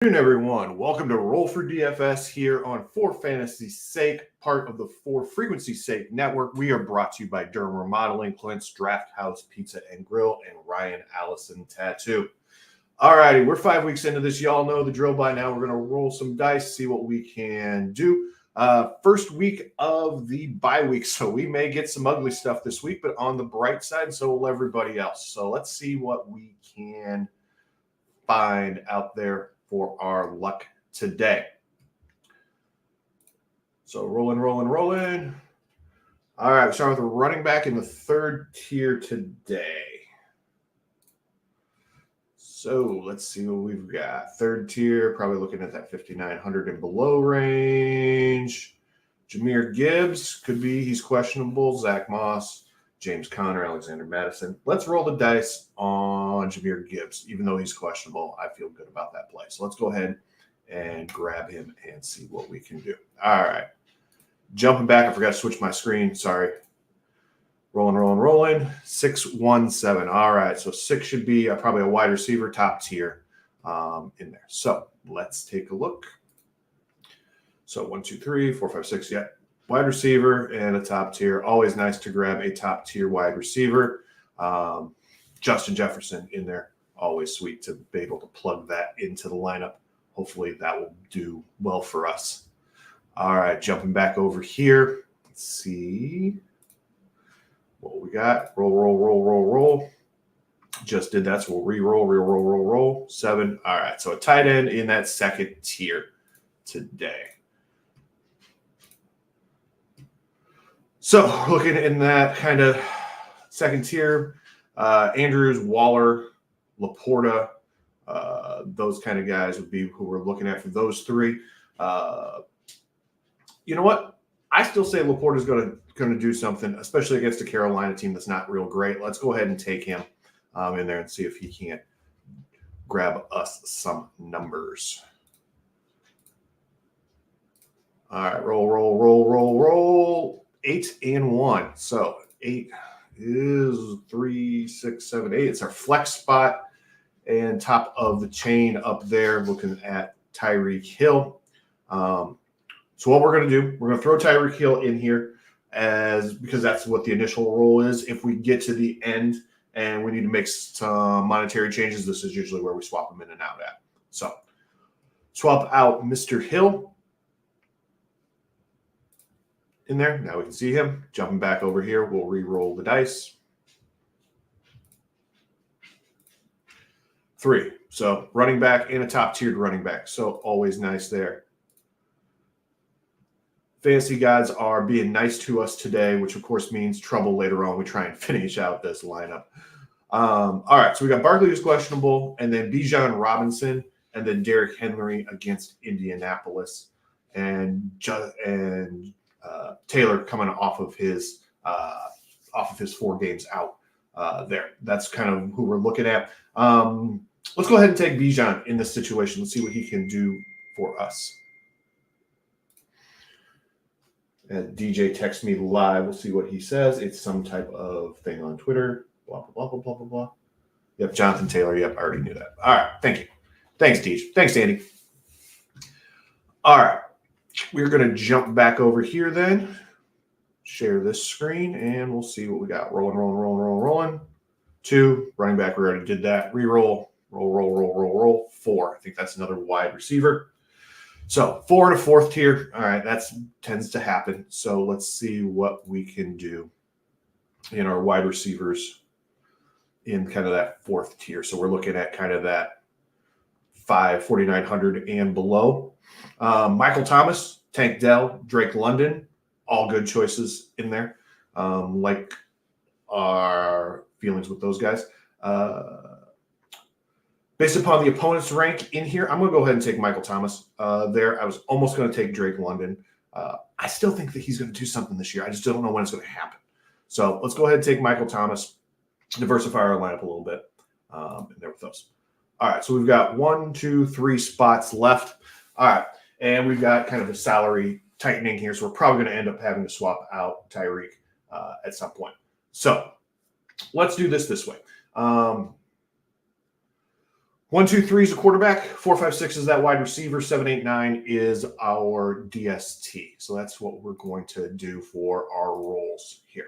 Good afternoon, everyone. Welcome to Roll for DFS here on For Fantasy's Sake, part of the For Frequency's Sake network. We are brought to you by Durham Remodeling, Clint's Draft House Pizza and Grill, and Ryan Allison Tattoo. All righty, we're 5 weeks into this. Y'all know the drill by now. We're going to roll some dice, see what we can do. First week of the bye week, so we may get some ugly stuff this week, but on the bright side, so will everybody else. So let's see what we can find out there for our luck today. So rolling. All right, we start with a running back in the third tier today. So let's see what we've got. Third tier, probably looking at that 5,900 and below range. Jahmyr Gibbs could be, he's questionable. Zach Moss, James Conner, Alexander Madison. Let's roll the dice on Jahmyr Gibbs. Even though he's questionable, I feel good about that play. So let's go ahead and grab him and see what we can do. All right. Jumping back, I forgot to switch my screen. Sorry. Rolling. 6-1-7. All right. So 6 should be probably a wide receiver, top tier in there. So let's take a look. So 1, 2, 3, 4, 5, 6. Yeah. Wide receiver and a top tier. Always nice to grab a top tier wide receiver. Justin Jefferson in there. Always sweet to be able to plug that into the lineup. Hopefully that will do well for us. All right, jumping back over here. Let's see what we got. Roll. Just did that, so we'll re-roll. 7. All right, so a tight end in that second tier today. So looking in that kind of second tier, Andrews, Waller, Laporta, those kind of guys would be who we're looking at for those three. You know what? I still say Laporta is going to do something, especially against a Carolina team that's not real great. Let's go ahead and take him in there and see if he can't grab us some numbers. All right, roll. 8-1. So 8 is 3, 6, 7, 8. It's our flex spot and top of the chain up there looking at Tyreek Hill. So what we're going to do, we're going to throw Tyreek Hill in here because that's what the initial roll is. If we get to the end and we need to make some monetary changes, this is usually where we swap them in and out at. So swap out Mr. Hill in there. Now we can see him. Jumping back over here, we'll re-roll the dice. 3. So running back and a top-tiered running back. So always nice there. Fantasy gods are being nice to us today, which of course means trouble later on. We try and finish out this lineup. All right, so we got Barkley who's questionable, and then Bijan Robinson, and then Derrick Henry against Indianapolis, and Taylor coming off of his 4 games out there. That's kind of who we're looking at. Let's go ahead and take Bijan in this situation. Let's see what he can do for us. And DJ texts me live. We'll see what he says. It's some type of thing on Twitter. Blah, blah, blah, blah, blah, blah. Yep, Jonathan Taylor. Yep, I already knew that. All right, thank you. Thanks, DJ. Thanks, Andy. All right. We're going to jump back over here then, share this screen, and we'll see what we got. Rolling. 2, running back, we already did that. Re-roll, roll. 4. I think that's another wide receiver. So 4 and a fourth tier. All right, that tends to happen. So let's see what we can do in our wide receivers in kind of that fourth tier. So we're looking at kind of that 4,900 and below. Michael Thomas, Tank Dell, Drake London, all good choices in there. Like our feelings with those guys. Based upon the opponent's rank in here, I'm going to go ahead and take Michael Thomas there. I was almost going to take Drake London. I still think that he's going to do something this year. I just don't know when it's going to happen. So let's go ahead and take Michael Thomas, diversify our lineup a little bit in there with those. All right, so we've got 1, 2, 3 spots left. All right, and we've got kind of a salary tightening here, so we're probably going to end up having to swap out Tyreek at some point. So let's do this way. 1, 2, 3 is a quarterback. 4, 5, 6 is that wide receiver. 7, 8, 9 is our DST. So that's what we're going to do for our rolls here.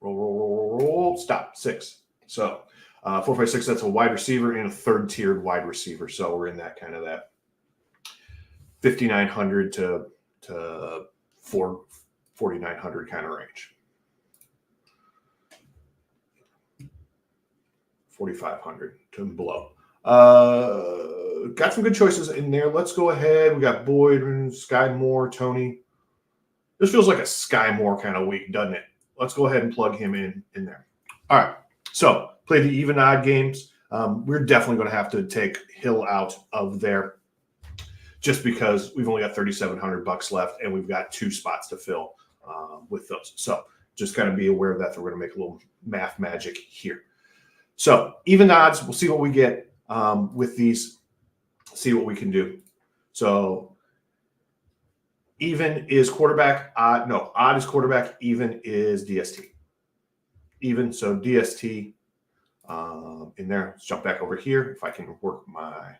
Roll. Stop. 6. So 4, 5, 6, that's a wide receiver and a third-tiered wide receiver. So we're in that kind of that 5,900 to 4,900 kind of range. 4,500 to below. Got some good choices in there. Let's go ahead. We got Boyd, Sky Moore, Tony. This feels like a Sky Moore kind of week, doesn't it? Let's go ahead and plug him in there. All right. So play the even odd games. We're definitely going to have to take Hill out of there just because we've only got $3,700 left and we've got 2 spots to fill with those. So just kind of be aware of that. We're going to make a little math magic here. So even odds, we'll see what we get with these, see what we can do. So even is quarterback, odd is quarterback, even is DST. Even, so DST in there. Let's jump back over here if I can work my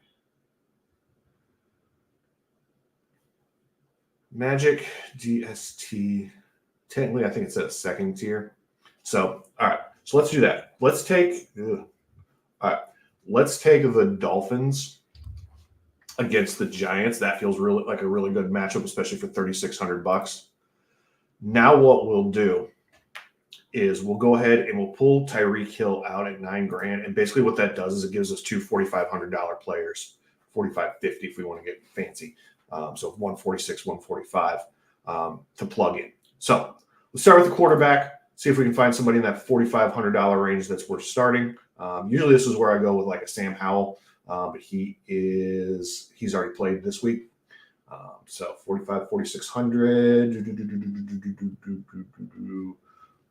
magic. DST, technically I think it's at a second tier. So, all right. So let's do that. Let's take the Dolphins against the Giants. That feels really like a really good matchup, especially for $3,600. Now what we'll do is we'll go ahead and we'll pull Tyreek Hill out at $9,000. And basically what that does is it gives us 2 $4,500 players, $4,550 if we want to get fancy. So 146, 145 to plug in. So let's start with the quarterback. See if we can find somebody in that $4,500 range that's worth starting. Usually this is where I go with like a Sam Howell, but he's already played this week. So 4,500, 4,600.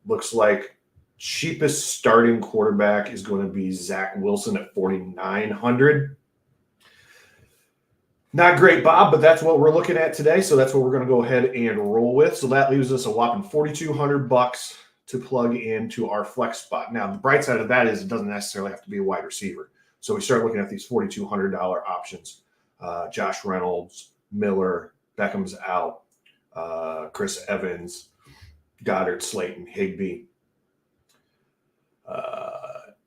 Looks like cheapest starting quarterback is going to be Zach Wilson at 4,900. Not great, Bob, but that's what we're looking at today. So that's what we're going to go ahead and roll with. So that leaves us a whopping $4,200 to plug into our flex spot. Now, the bright side of that is it doesn't necessarily have to be a wide receiver. So we start looking at these $4,200 options. Josh Reynolds, Miller, Beckham's out, Chris Evans, Goddard, Slayton, Higbee,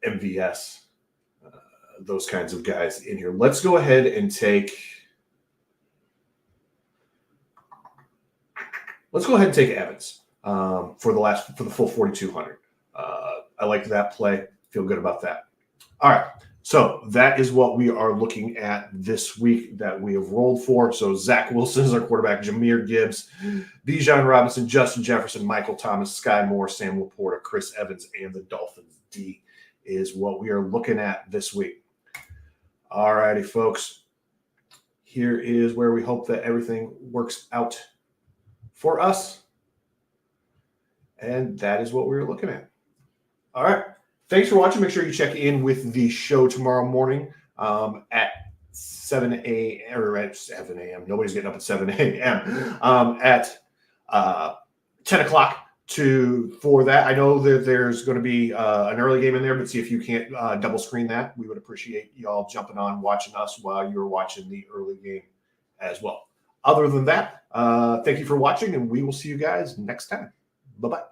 MVS, those kinds of guys in here. Let's go ahead and take Evans. For the full 4,200. I like that play. Feel good about that. All right. So that is what we are looking at this week that we have rolled for. So Zach Wilson is our quarterback, Jahmyr Gibbs, Bijan Robinson, Justin Jefferson, Michael Thomas, Sky Moore, Sam Laporta, Chris Evans, and the Dolphins D is what we are looking at this week. All righty, folks. Here is where we hope that everything works out for us. And that is what we were looking at. All right. Thanks for watching. Make sure you check in with the show tomorrow morning at 7 a.m. or at 7 a.m. Nobody's getting up at 7 a.m. At 10 o'clock for that. I know that there's going to be an early game in there, but see if you can't double screen that. We would appreciate y'all jumping on, watching us while you're watching the early game as well. Other than that, thank you for watching, and we will see you guys next time. Bye-bye.